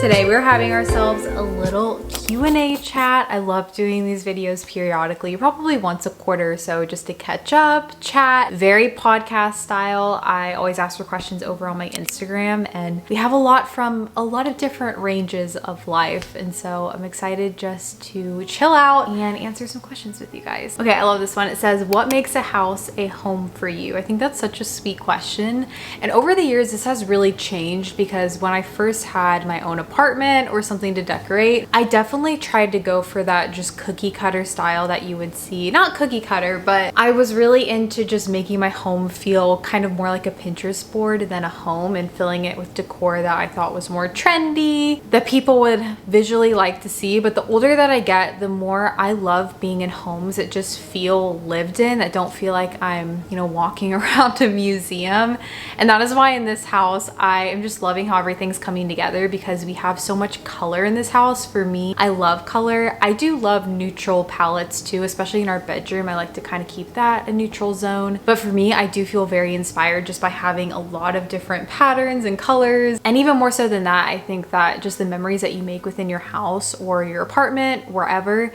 today we're having ourselves a little Q&A chat. I love doing these videos periodically, probably once a quarter or so, just to catch up, chat, very podcast style. I always ask for questions over on my Instagram, and we have a lot from a lot of different ranges of life, and so I'm excited just to chill out and answer some questions with you guys. Okay, I love this one. It says, what makes a house a home for you? I think that's such a sweet question, and over the years this has really changed, because when I first had my own apartment or something to decorate, I definitely tried to go for that just cookie cutter style that you would see. Not cookie cutter, but I was really into just making my home feel kind of more like a Pinterest board than a home, and filling it with decor that I thought was more trendy, that people would visually like to see. But the older that I get, the more I love being in homes that just feel lived in, that don't feel like I'm, you know, walking around a museum. And that is why in this house, I am just loving how everything's coming together, because we have so much color in this house. For me, I love color. I do love neutral palettes too, especially in our bedroom. I like to kind of keep that a neutral zone. But for me, I do feel very inspired just by having a lot of different patterns and colors. And even more so than that, I think that just the memories that you make within your house or your apartment, wherever,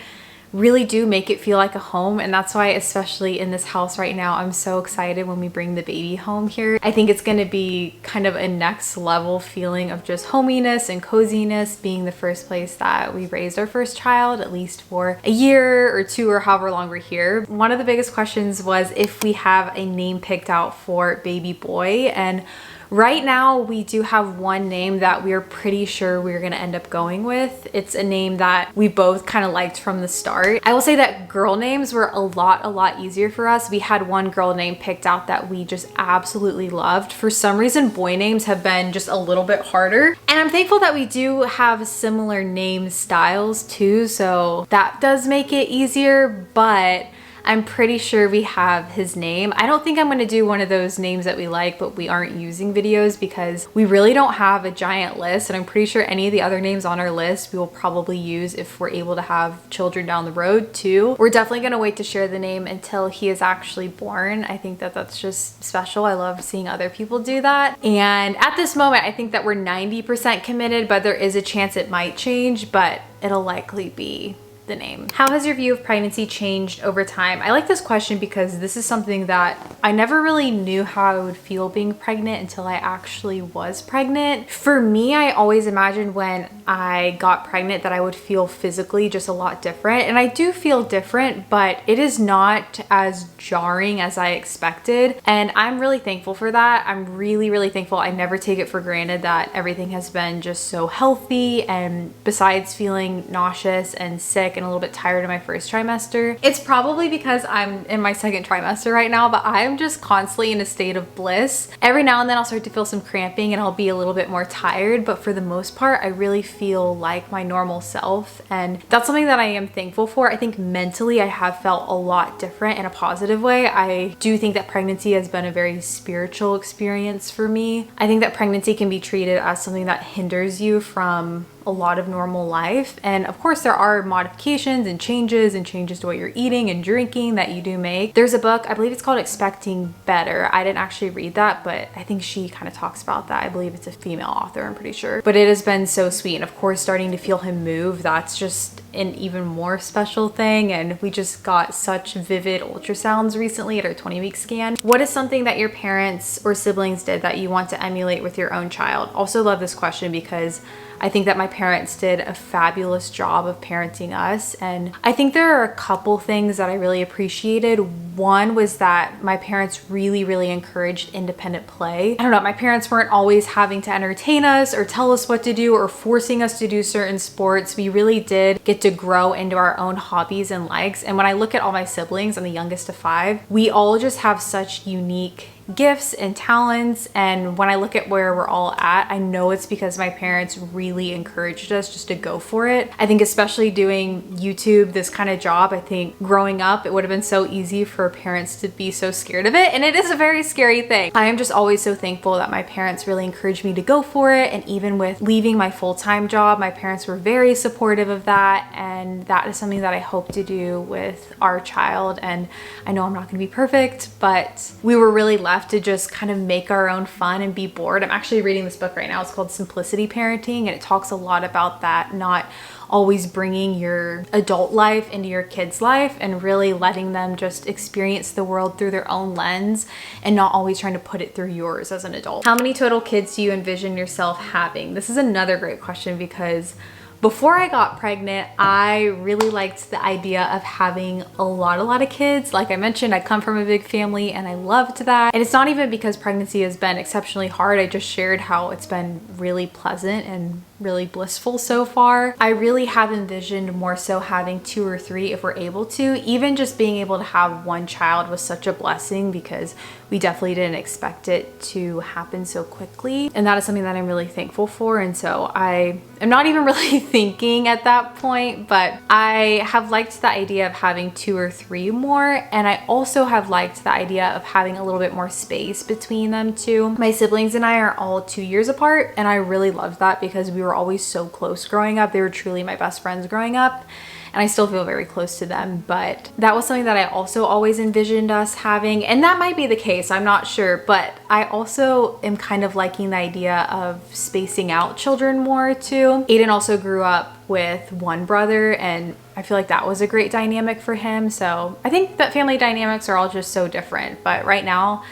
really do make it feel like a home. And that's why, especially in this house right now, I'm so excited when we bring the baby home here. I think it's going to be kind of a next level feeling of just hominess and coziness, being the first place that we raised our first child, at least for a year or two or however long we're here. One of the biggest questions was if we have a name picked out for baby boy, and right now we do have one name that we're pretty sure we're gonna end up going with. It's a name that we both kind of liked from the start. I will say that girl names were a lot easier for us. We had one girl name picked out that we just absolutely loved. For some reason, boy names have been just a little bit harder. And I'm thankful that we do have similar name styles too, so that does make it easier, but I'm pretty sure we have his name. I don't think I'm gonna do one of those names that we like but we aren't using videos, because we really don't have a giant list, and I'm pretty sure any of the other names on our list we will probably use if we're able to have children down the road too. We're definitely gonna wait to share the name until he is actually born. I think that that's just special. I love seeing other people do that. And at this moment, I think that we're 90% committed, but there is a chance it might change, but it'll likely be the name. How has your view of pregnancy changed over time? I like this question because this is something that I never really knew how I would feel being pregnant until I actually was pregnant. For me, I always imagined when I got pregnant that I would feel physically just a lot different, and I do feel different, but it is not as jarring as I expected, and I'm really thankful for that. I'm really thankful. I never take it for granted that everything has been just so healthy, and besides feeling nauseous and sick and a little bit tired in my first trimester, it's probably because I'm in my second trimester right now, but I'm just constantly in a state of bliss. Every now and then I'll start to feel some cramping and I'll be a little bit more tired, but for the most part I really feel like my normal self, and that's something that I am thankful for. I think mentally I have felt a lot different in a positive way. I do think that pregnancy has been a very spiritual experience for me. I think that pregnancy can be treated as something that hinders you from a lot of normal life, and of course there are modifications and changes to what you're eating and drinking that you do make. There's a book, I believe it's called Expecting Better. I didn't actually read that, but I think she kind of talks about that. I believe it's a female author, I'm pretty sure. But it has been so sweet, and of course starting to feel him move, that's just an even more special thing. And we just got such vivid ultrasounds recently at our 20-week scan. What is something that your parents or siblings did that you want to emulate with your own child? Also love this question because I think that my parents did a fabulous job of parenting us, and I think there are a couple things that I really appreciated. One was that my parents really encouraged independent play. I don't know, my parents weren't always having to entertain us or tell us what to do or forcing us to do certain sports. We really did get to grow into our own hobbies and likes. And when I look at all my siblings, I'm the youngest of 5, we all just have such unique gifts and talents, and when I look at where we're all at, I know it's because my parents really encouraged us just to go for it. I think especially doing YouTube, this kind of job, I think growing up it would have been so easy for for parents to be so scared of it, and it is a very scary thing. I am just always so thankful that my parents really encouraged me to go for it, and even with leaving my full-time job, my parents were very supportive of that, and that is something that I hope to do with our child. And I know I'm not going to be perfect, but we were really left to just kind of make our own fun and be bored. I'm actually reading this book right now. It's called Simplicity Parenting, and it talks a lot about that, not always bringing your adult life into your kids' life and really letting them just experience the world through their own lens and not always trying to put it through yours as an adult. How many total kids do you envision yourself having? This is another great question, because before I got pregnant, I really liked the idea of having a lot of kids. Like I mentioned, I come from a big family and I loved that. And it's not even because pregnancy has been exceptionally hard. I just shared how it's been really pleasant and really blissful so far. I really have envisioned more so having 2 or 3 if we're able to. Even just being able to have one child was such a blessing, because we definitely didn't expect it to happen so quickly. And that is something that I'm really thankful for. And so I am not even really thinking at that point, but I have liked the idea of having 2 or 3 more. And I also have liked the idea of having a little bit more space between them too. My siblings and I are all 2 years apart, and I really loved that because we were always so close growing up. They were truly my best friends growing up, and I still feel very close to them. But that was something that I also always envisioned us having, and that might be the case, I'm not sure. But I also am kind of liking the idea of spacing out children more too. Aiden also grew up with one brother, and I feel like that was a great dynamic for him. So I think that family dynamics are all just so different, but right now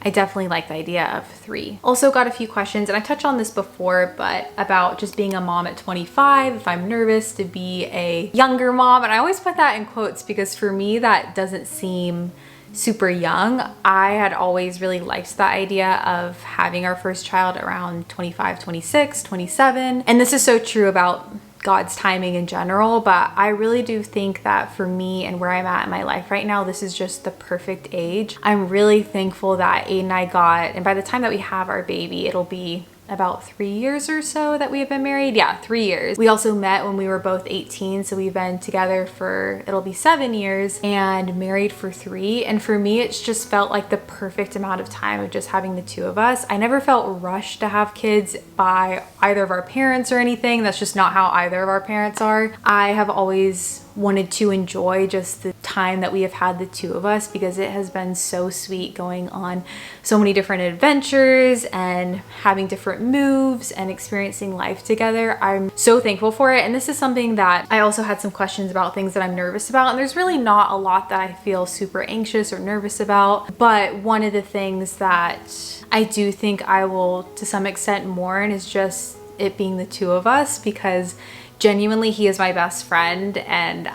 I definitely like the idea of 3. Also got a few questions, and I touched on this before, but about just being a mom at 25, if I'm nervous to be a younger mom. And I always put that in quotes because for me, that doesn't seem super young. I had always really liked the idea of having our first child around 25, 26, 27. And this is so true about God's timing in general, but I really do think that for me and where I'm at in my life right now, this is just the perfect age. I'm really thankful that Aiden and I got, and by the time that we have our baby, it'll be about 3 years or so that we have been married. Yeah, 3 years. We also met when we were both 18, so we've been together for, it'll be 7 years, and married for 3. And for me, it's just felt like the perfect amount of time of just having the 2 of us. I never felt rushed to have kids by either of our parents or anything. That's just not how either of our parents are. I have always wanted to enjoy just the time that we have had the 2 of us, because it has been so sweet going on so many different adventures and having different moves and experiencing life together. I'm so thankful for it. And this is something that I also had some questions about, things that I'm nervous about, and there's really not a lot that I feel super anxious or nervous about. But one of the things that I do think I will to some extent mourn is just it being the 2 of us, because genuinely, he is my best friend, and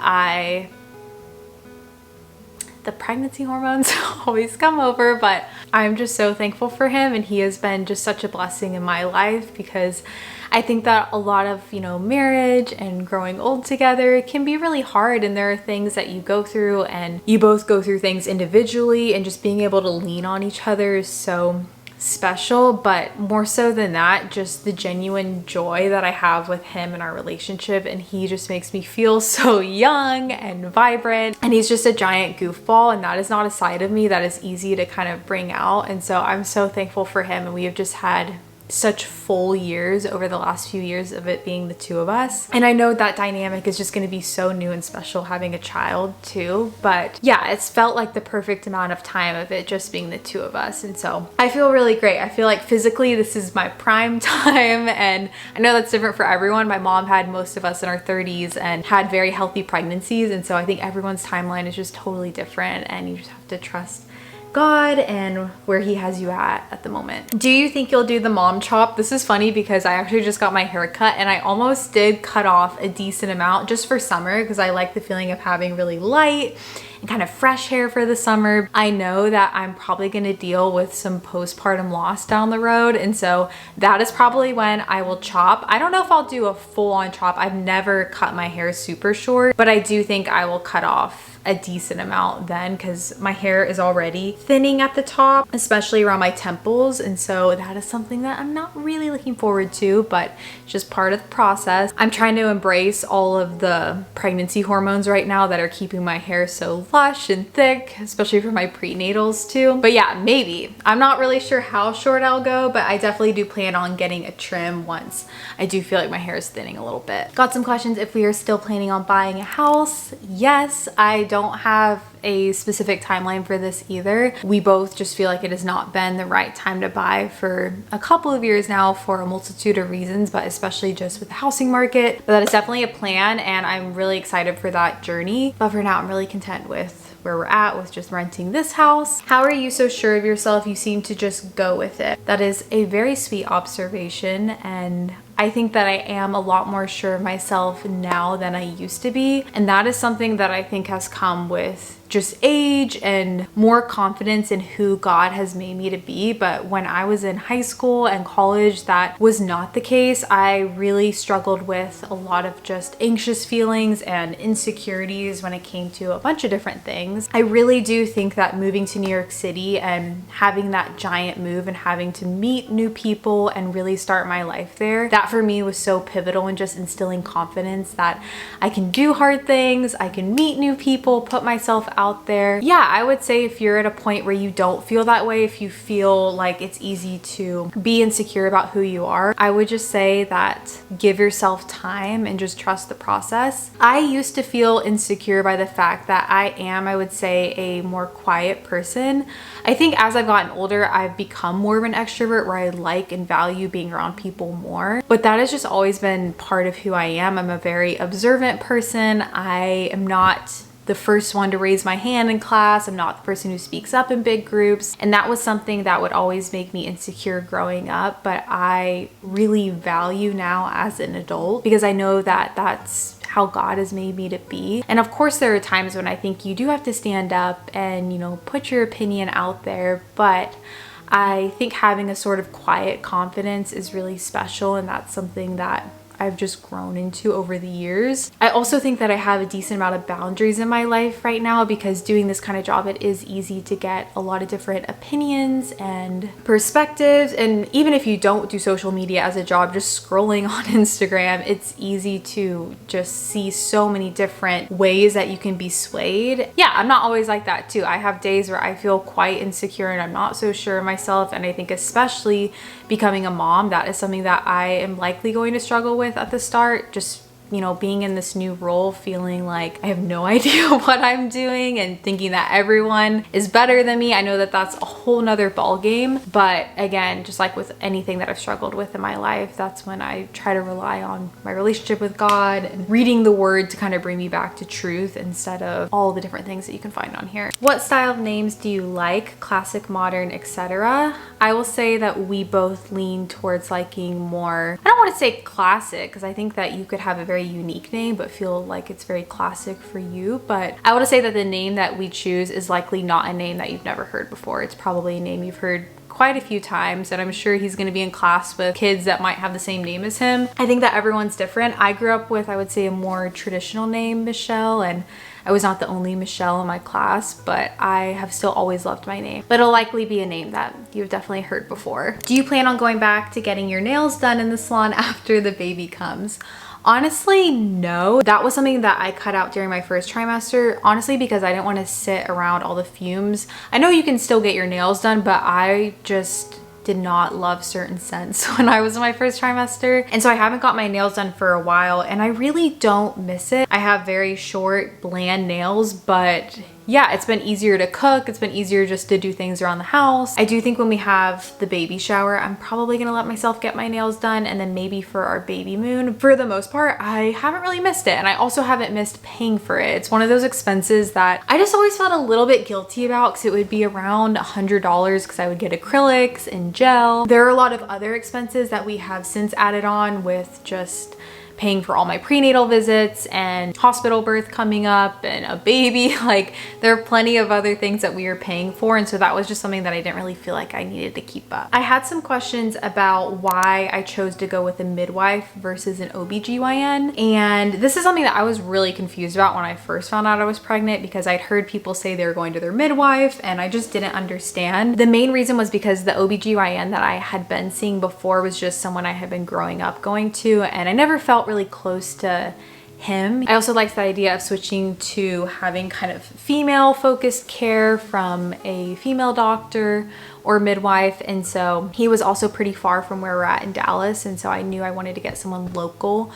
the pregnancy hormones always come over, but I'm just so thankful for him, and he has been just such a blessing in my life, because I think that a lot of, marriage and growing old together can be really hard, and there are things that you go through, and you both go through things individually, and just being able to lean on each other is so special. But more so than that, just the genuine joy that I have with him in our relationship, and he just makes me feel so young and vibrant, and he's just a giant goofball, and that is not a side of me that is easy to kind of bring out. And so I'm so thankful for him, and we have just had such full years over the last few years of it being the 2 of us. And I know that dynamic is just going to be so new and special having a child too. But yeah, it's felt like the perfect amount of time of it just being the 2 of us. And so I feel really great. I feel like physically this is my prime time, and I know that's different for everyone. My mom had most of us in our 30s and had very healthy pregnancies. And so I think everyone's timeline is just totally different, and you just have to trust God and where he has you at the moment. Do you think you'll do the mom chop? This is funny because I actually just got my hair cut, and I almost did cut off a decent amount just for summer, because I like the feeling of having really light and kind of fresh hair for the summer. I know that I'm probably going to deal with some postpartum loss down the road, and so that is probably when I will chop. I don't know if I'll do a full-on chop. I've never cut my hair super short, but I do think I will cut off a decent amount then, because my hair is already thinning at the top, especially around my temples. And so that is something that I'm not really looking forward to, but it's just part of the process. I'm trying to embrace all of the pregnancy hormones right now that are keeping my hair so lush and thick, especially for my prenatals too. But yeah, maybe. I'm not really sure how short I'll go, but I definitely do plan on getting a trim once I do feel like my hair is thinning a little bit. Got some questions if we are still planning on buying a house. Yes, I don't have a specific timeline for this either. We both just feel like it has not been the right time to buy for a couple of years now for a multitude of reasons, but especially just with the housing market. But that is definitely a plan, and I'm really excited for that journey. But for now, I'm really content with where we're at with just renting this house. How are you so sure of yourself? You seem to just go with it. That is a very sweet observation, and I think that I am a lot more sure of myself now than I used to be. And that is something that I think has come with just age and more confidence in who God has made me to be. But when I was in high school and college, that was not the case. I really struggled with a lot of just anxious feelings and insecurities when it came to a bunch of different things. I really do think that moving to New York City and having that giant move and having to meet new people and really start my life there, that for me was so pivotal in just instilling confidence that I can do hard things, I can meet new people, put myself out there. Yeah, I would say if you're at a point where you don't feel that way, if you feel like it's easy to be insecure about who you are, I would just say that give yourself time and just trust the process. I used to feel insecure by the fact that I would say, a more quiet person. I think as I've gotten older, I've become more of an extrovert where I like and value being around people more. But that has just always been part of who I am. I'm a very observant person. I am not the first one to raise my hand in class. I'm not the person who speaks up in big groups. And that was something that would always make me insecure growing up, but I really value now as an adult because I know that that's how God has made me to be. And of course, there are times when I think you do have to stand up and, you know, put your opinion out there, but I think having a sort of quiet confidence is really special, and that's something that I've just grown into over the years. I also think that I have a decent amount of boundaries in my life right now because doing this kind of job, it is easy to get a lot of different opinions and perspectives. And even if you don't do social media as a job, just scrolling on Instagram, it's easy to just see so many different ways that you can be swayed. Yeah, I'm not always like that too. I have days where I feel quite insecure and I'm not so sure of myself. And I think especially becoming a mom, that is something that I am likely going to struggle with at the start. Just, you know, being in this new role, feeling like I have no idea what I'm doing and thinking that everyone is better than me. I know that that's a whole nother ball game, but again, just like with anything that I've struggled with in my life, that's when I try to rely on my relationship with God and reading the word to kind of bring me back to truth instead of all the different things that you can find on here. What style of names do you like? Classic, modern, etc. I will say that we both lean towards liking more, I don't want to say classic, because I think that you could have a very unique name but feel like it's very classic for you. But I would say that the name that we choose is likely not a name that you've never heard before. It's probably a name you've heard quite a few times, and I'm sure he's going to be in class with kids that might have the same name as him. I think that everyone's different. I grew up with, I would say, a more traditional name, Michelle, and I was not the only Michelle in my class, but I have still always loved my name. But it'll likely be a name that you've definitely heard before. Do you plan on going back to getting your nails done in the salon after the baby comes? Honestly, no. That was something that I cut out during my first trimester, honestly, because I didn't want to sit around all the fumes. I know you can still get your nails done, but I just did not love certain scents when I was in my first trimester. And so I haven't got my nails done for a while, and I really don't miss it. I have very short, bland nails, but yeah, it's been easier to cook. It's been easier just to do things around the house. I do think when we have the baby shower, I'm probably gonna let myself get my nails done, and then maybe for our baby moon. For the most part, I haven't really missed it, and I also haven't missed paying for it. It's one of those expenses that I just always felt a little bit guilty about because it would be around $100 because I would get acrylics and gel. There are a lot of other expenses that we have since added on with just paying for all my prenatal visits and hospital birth coming up and a baby. Like there are plenty of other things that we are paying for. And so that was just something that I didn't really feel like I needed to keep up. I had some questions about why I chose to go with a midwife versus an OBGYN. And this is something that I was really confused about when I first found out I was pregnant, because I'd heard people say they were going to their midwife and I just didn't understand. The main reason was because the OBGYN that I had been seeing before was just someone I had been growing up going to, and I never felt really close to him. I also liked the idea of switching to having kind of female focused care from a female doctor or midwife, and so he was also pretty far from where we're at in Dallas, and so I knew I wanted to get someone local,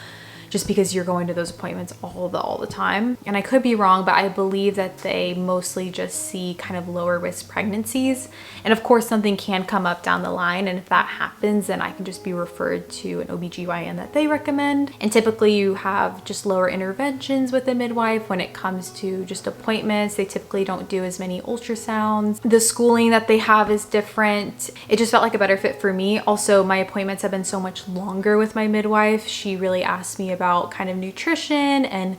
just because you're going to those appointments all the time. And I could be wrong, but I believe that they mostly just see kind of lower risk pregnancies. And of course, something can come up down the line. And if that happens, then I can just be referred to an OBGYN that they recommend. And typically you have just lower interventions with a midwife when it comes to just appointments. They typically don't do as many ultrasounds. The schooling that they have is different. It just felt like a better fit for me. Also, my appointments have been so much longer with my midwife. She really asked me about kind of nutrition and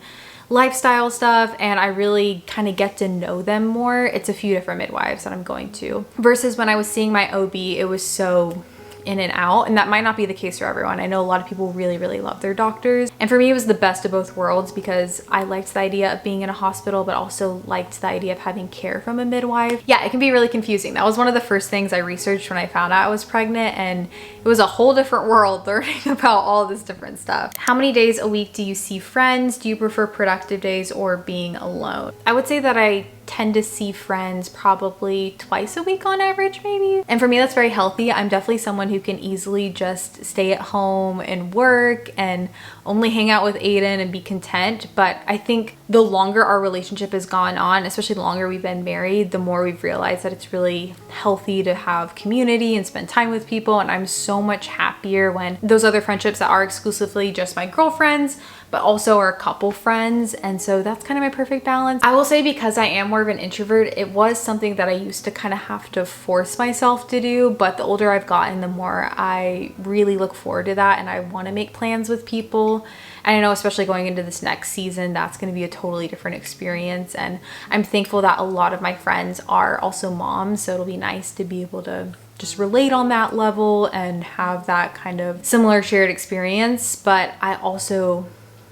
lifestyle stuff, and I really kind of get to know them more. It's a few different midwives that I'm going to, versus when I was seeing my OB, it was so in and out, and that might not be the case for everyone. I know a lot of people really love their doctors, and for me it was the best of both worlds, because I liked the idea of being in a hospital but also liked the idea of having care from a midwife. Yeah, it can be really confusing. That was one of the first things I researched when I found out I was pregnant, and it was a whole different world learning about all this different stuff. How many days a week do you see friends? Do you prefer productive days or being alone? I would say that I tend to see friends probably twice a week on average, maybe. And for me, that's very healthy. I'm definitely someone who can easily just stay at home and work and only hang out with Aiden and be content. But I think the longer our relationship has gone on, especially the longer we've been married, the more we've realized that it's really healthy to have community and spend time with people. And I'm so much happier when those other friendships that are exclusively just my girlfriends, but also are couple friends. And so that's kind of my perfect balance. I will say, because I am more of an introvert, it was something that I used to kind of have to force myself to do, but the older I've gotten, the more I really look forward to that, and I want to make plans with people. And I know, especially going into this next season, that's going to be a totally different experience, and I'm thankful that a lot of my friends are also moms, so it'll be nice to be able to just relate on that level and have that kind of similar shared experience. But I also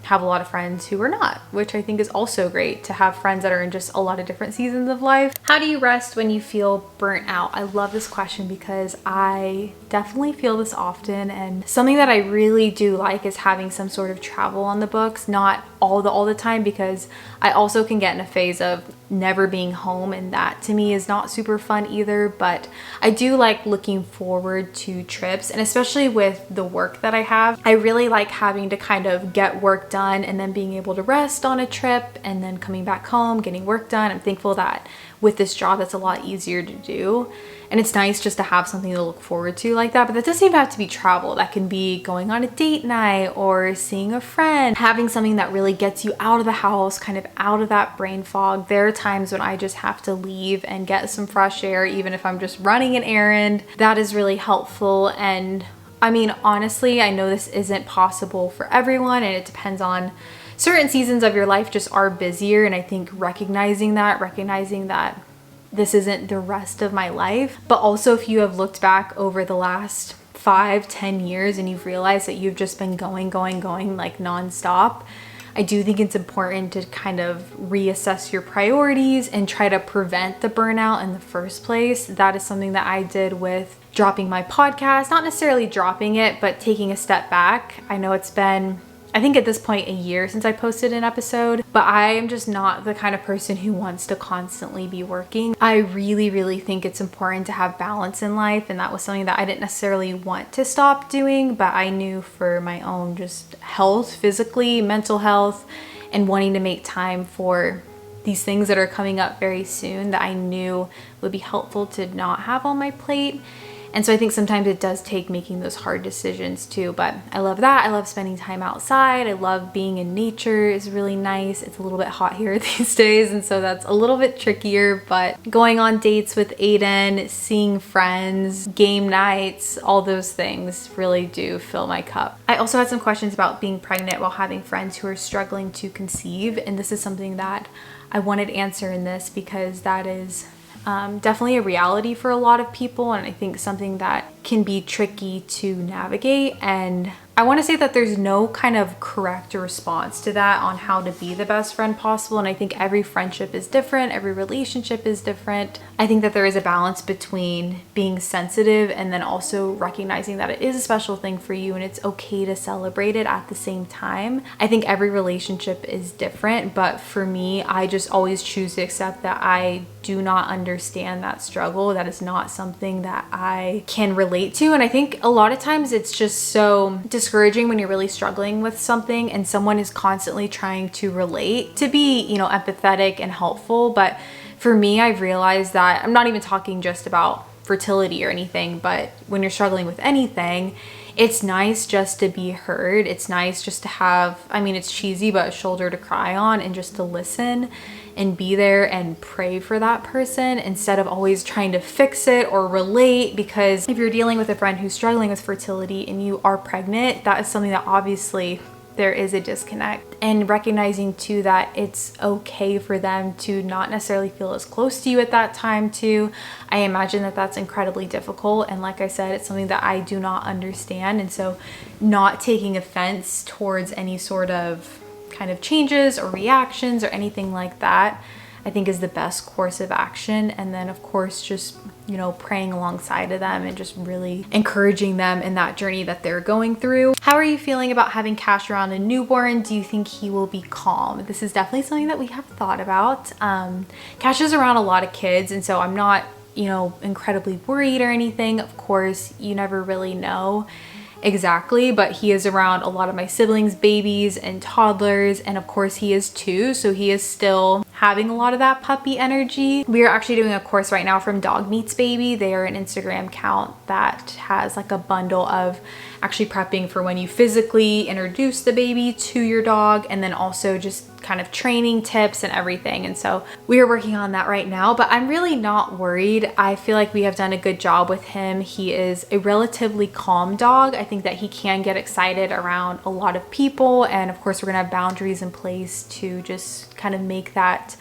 have a lot of friends who are not, which I think is also great, to have friends that are in just a lot of different seasons of life. How do you rest when you feel burnt out? I love this question because I definitely feel this often, and something that I really do like is having some sort of travel on the books, not all the time, because I also can get in a phase of never being home, and that to me is not super fun either. But I do like looking forward to trips, and especially with the work that I have, I really like having to kind of get work done and then being able to rest on a trip and then coming back home, getting work done. I'm thankful that with this job that's a lot easier to do, and it's nice just to have something to look forward to like that. But that doesn't even have to be travel. That can be going on a date night or seeing a friend, having something that really gets you out of the house, kind of out of that brain fog. There are times when I just have to leave and get some fresh air, even if I'm just running an errand. That is really helpful. And I mean, honestly, I know this isn't possible for everyone, and it depends on certain seasons of your life just are busier. And I think recognizing that this isn't the rest of my life. But also, if you have looked back over the last 5-10 years and you've realized that you've just been going like nonstop, I do think it's important to kind of reassess your priorities and try to prevent the burnout in the first place. That is something that I did with dropping my podcast, not necessarily dropping it, but taking a step back. I know it's been, I think at this point, a year since I posted an episode, but I am just not the kind of person who wants to constantly be working. I really think it's important to have balance in life, and that was something that I didn't necessarily want to stop doing, but I knew for my own just health, physically, mental health, and wanting to make time for these things that are coming up very soon that I knew would be helpful to not have on my plate. And so I think sometimes it does take making those hard decisions too, but I love that. I love spending time outside. I love being in nature is really nice. It's a little bit hot here these days, and so that's a little bit trickier, but going on dates with Aiden, seeing friends, game nights, all those things really do fill my cup. I also had some questions about being pregnant while having friends who are struggling to conceive, and this is something that I wanted to answer in this because that is definitely a reality for a lot of people, and I think something that can be tricky to navigate. And I want to say that there's no kind of correct response to that on how to be the best friend possible, and I think every friendship is different, every relationship is different. I think that there is a balance between being sensitive and then also recognizing that it is a special thing for you and it's okay to celebrate it at the same time. I think every relationship is different, but for me, I just always choose to accept that I do not understand that struggle. That is not something that I can relate to, and I think a lot of times it's just so discouraging when you're really struggling with something and someone is constantly trying to relate, to be, you know, empathetic and helpful. But for me, I've realized that I'm not even talking just about fertility or anything, but when you're struggling with anything, it's nice just to be heard. It's nice just to have, I mean, it's cheesy, but a shoulder to cry on and just to listen and be there and pray for that person instead of always trying to fix it or relate. Because if you're dealing with a friend who's struggling with fertility and you are pregnant, that is something that obviously there is a disconnect, and recognizing too that it's okay for them to not necessarily feel as close to you at that time too. I imagine that that's incredibly difficult, and like I said, it's something that I do not understand, and so not taking offense towards any sort of kind of changes or reactions or anything like that, I think is the best course of action. And then of course just, you know, praying alongside of them and just really encouraging them in that journey that they're going through. How are you feeling about having Cash around a newborn? Do you think he will be calm? This is definitely something that we have thought about. Cash is around a lot of kids, and so I'm not, you know, incredibly worried or anything. Of course, you never really know exactly, but he is around a lot of my siblings, babies and toddlers, and of course he is 2, so he is still having a lot of that puppy energy. We are actually doing a course right now from Dog Meets Baby. They are an Instagram account that has like a bundle of actually prepping for when you physically introduce the baby to your dog, and then also just kind of training tips and everything. And so we are working on that right now, but I'm really not worried. I feel like we have done a good job with him. He is a relatively calm dog. I think that he can get excited around a lot of people, and of course we're gonna have boundaries in place to just kind of make that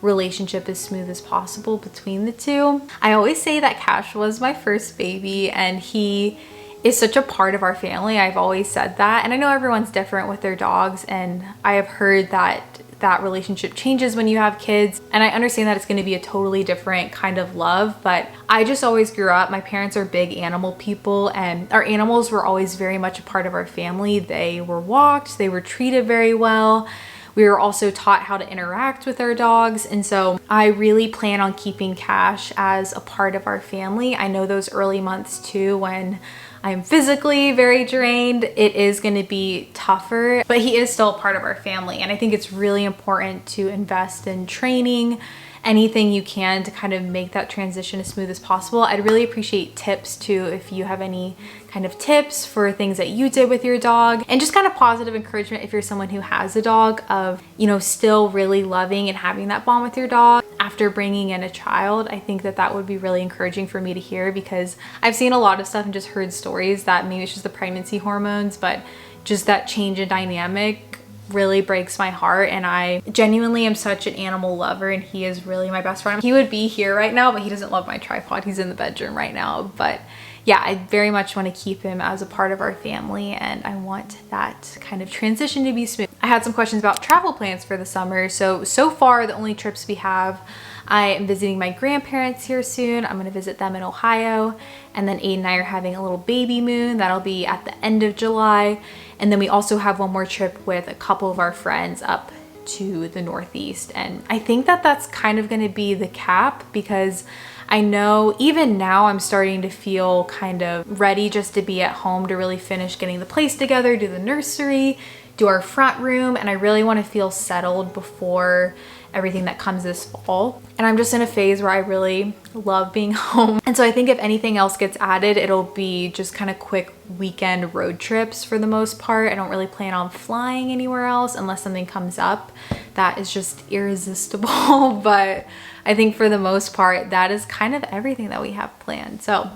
relationship as smooth as possible between the two. I always say that Cash was my first baby, and he is such a part of our family. I've always said that, and I know everyone's different with their dogs, and I have heard that that relationship changes when you have kids, and I understand that it's going to be a totally different kind of love, but I just always grew up, my parents are big animal people, and our animals were always very much a part of our family. They were walked, they were treated very well. We were also taught how to interact with our dogs, and so I really plan on keeping Cash as a part of our family. I know those early months too, when I'm physically very drained, it is going to be tougher, but he is still a part of our family, and I think it's really important to invest in training, anything you can to kind of make that transition as smooth as possible. I'd really appreciate tips too, if you have any kind of tips for things that you did with your dog, and just kind of positive encouragement if you're someone who has a dog, of, you know, still really loving and having that bond with your dog after bringing in a child. I think that that would be really encouraging for me to hear, because I've seen a lot of stuff and just heard stories that maybe it's just the pregnancy hormones, but just that change in dynamic really breaks my heart. And I genuinely am such an animal lover, and he is really my best friend. He would be here right now, but he doesn't love my tripod. He's in the bedroom right now. But yeah, I very much want to keep him as a part of our family, and I want that kind of transition to be smooth. I had some questions about travel plans for the summer. So far the only trips we have, I am visiting my grandparents here soon. I'm gonna visit them in Ohio, and then Aiden and I are having a little baby moon. That'll be at the end of July. And then we also have one more trip with a couple of our friends up to the Northeast. And I think that that's kind of gonna be the cap, because I know even now I'm starting to feel kind of ready just to be at home to really finish getting the place together, do the nursery, do our front room, and I really want to feel settled before everything that comes this fall. And I'm just in a phase where I really love being home. And so I think if anything else gets added, it'll be just kind of quick weekend road trips for the most part. I don't really plan on flying anywhere else unless something comes up that is just irresistible. But I think for the most part, that is kind of everything that we have planned. So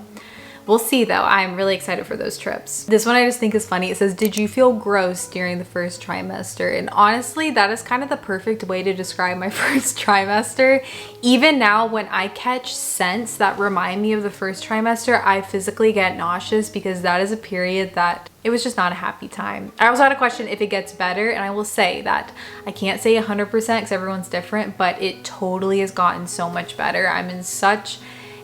we'll see though. I'm really excited for those trips. This one I just think is funny. It says, did you feel gross during the first trimester? And honestly, that is kind of the perfect way to describe my first trimester. Even now when I catch scents that remind me of the first trimester, I physically get nauseous because that is a period that it was just not a happy time. I also had a question if it gets better, and I will say that I can't say 100% because everyone's different, but it totally has gotten so much better. I'm in such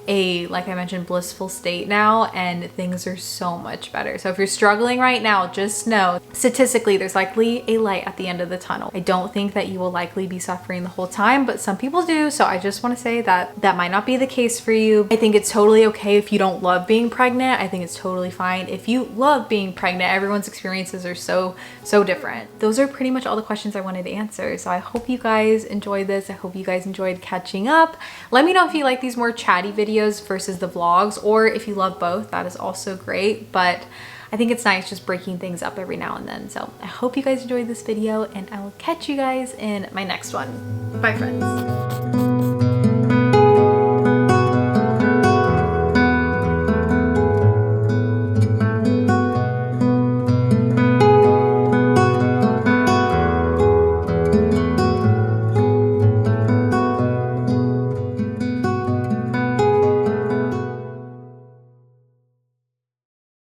a, like I mentioned, blissful state now, and things are so much better. So if you're struggling right now, just know statistically there's likely a light at the end of the tunnel. I don't think that you will likely be suffering the whole time, but some people do. So I just want to say that that might not be the case for you. I think it's totally okay if you don't love being pregnant. I think it's totally fine if you love being pregnant. Everyone's experiences are so different. Those are pretty much all the questions I wanted to answer. So I hope you guys enjoyed this. I hope you guys enjoyed catching up. Let me know if you like these more chatty videos versus the vlogs, or if you love both, that is also great. But I think it's nice just breaking things up every now and then. So I hope you guys enjoyed this video, and I will catch you guys in my next one. Bye friends.